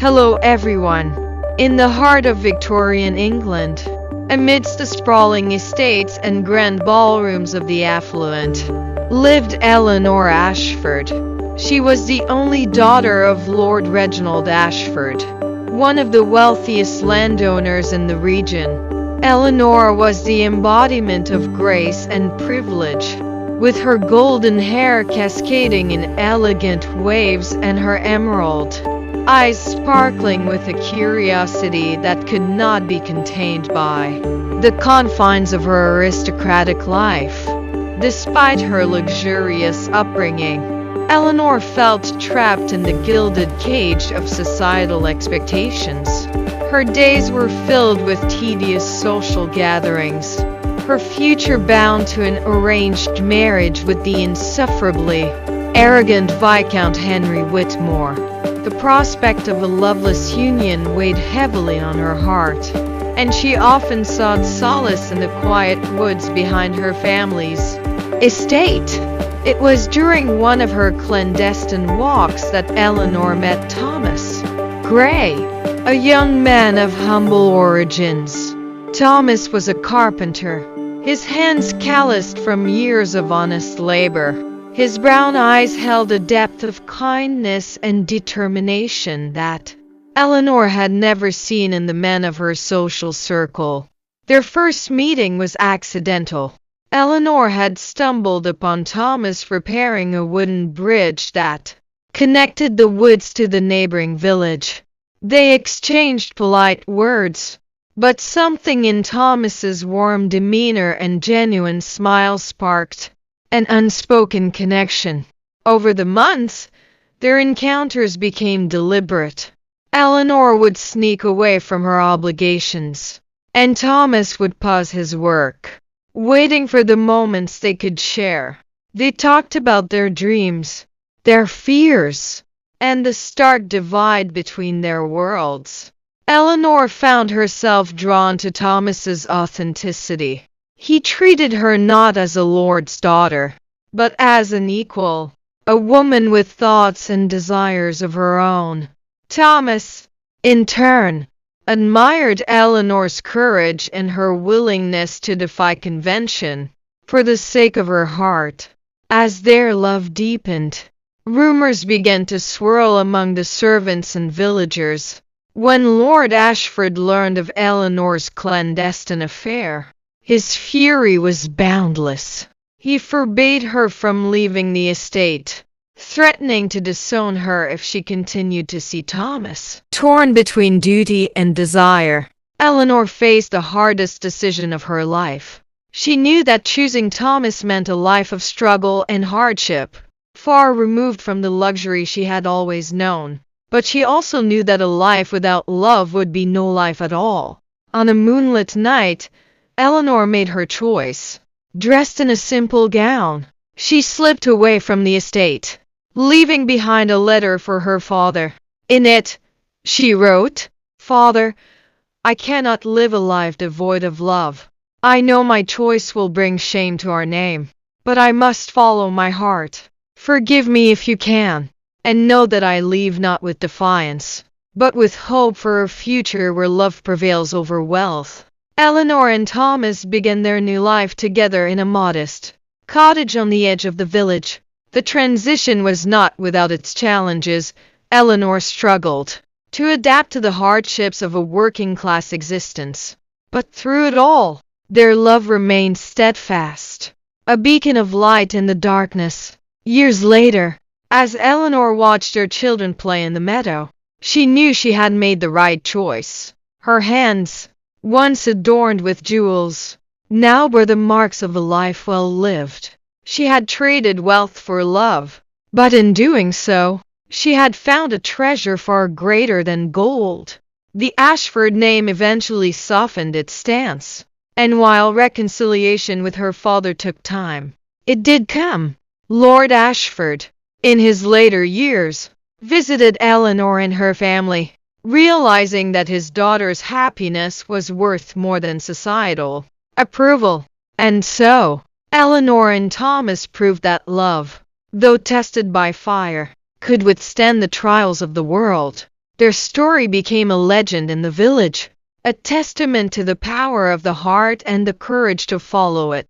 Hello everyone. In the heart of Victorian England, amidst the sprawling estates and grand ballrooms of the affluent, lived Eleanor Ashford. She was the only daughter of Lord Reginald Ashford, one of the wealthiest landowners in the region. Eleanor was the embodiment of grace and privilege, with her golden hair cascading in elegant waves and her emerald eyes sparkling with a curiosity that could not be contained by the confines of her aristocratic life. Despite her luxurious upbringing, Eleanor felt trapped in the gilded cage of societal expectations. Her days were filled with tedious social gatherings, her future bound to an arranged marriage with the insufferably arrogant Viscount Henry Whitmore. The prospect of a loveless union weighed heavily on her heart, and she often sought solace in the quiet woods behind her family's estate. It was during one of her clandestine walks that Eleanor met Thomas Gray, a young man of humble origins. Thomas was a carpenter, his hands calloused from years of honest labor. His brown eyes held a depth of kindness and determination that Eleanor had never seen in the men of her social circle. Their first meeting was accidental. Eleanor had stumbled upon Thomas repairing a wooden bridge that connected the woods to the neighboring village. They exchanged polite words, but something in Thomas's warm demeanor and genuine smile sparked an unspoken connection. Over the months, their encounters became deliberate. Eleanor would sneak away from her obligations, and Thomas would pause his work, waiting for the moments they could share. They talked about their dreams, their fears, and the stark divide between their worlds. Eleanor found herself drawn to Thomas's authenticity. He treated her not as a lord's daughter, but as an equal, a woman with thoughts and desires of her own. Thomas, in turn, admired Eleanor's courage and her willingness to defy convention for the sake of her heart. As their love deepened, rumors began to swirl among the servants and villagers. When Lord Ashford learned of Eleanor's clandestine affair, his fury was boundless. He forbade her from leaving the estate, threatening to disown her if she continued to see Thomas. Torn between duty and desire, Eleanor faced the hardest decision of her life. She knew that choosing Thomas meant a life of struggle and hardship, far removed from the luxury she had always known. But she also knew that a life without love would be no life at all. On a moonlit night, Eleanor made her choice. Dressed in a simple gown, she slipped away from the estate, leaving behind a letter for her father. In it, she wrote, "Father, I cannot live a life devoid of love. I know my choice will bring shame to our name, but I must follow my heart. Forgive me if you can, and know that I leave not with defiance, but with hope for a future where love prevails over wealth." Eleanor and Thomas began their new life together in a modest cottage on the edge of the village. The transition was not without its challenges. Eleanor struggled to adapt to the hardships of a working-class existence. But through it all, their love remained steadfast, a beacon of light in the darkness. Years later, as Eleanor watched her children play in the meadow, she knew she had made the right choice. Her hands, once adorned with jewels, now bore the marks of a life well lived. She had traded wealth for love, but in doing so, she had found a treasure far greater than gold. The Ashford name eventually softened its stance, and while reconciliation with her father took time, it did come. Lord Ashford, in his later years, visited Eleanor and her family, realizing that his daughter's happiness was worth more than societal approval. And so, Eleanor and Thomas proved that love, though tested by fire, could withstand the trials of the world. Their story became a legend in the village, a testament to the power of the heart and the courage to follow it.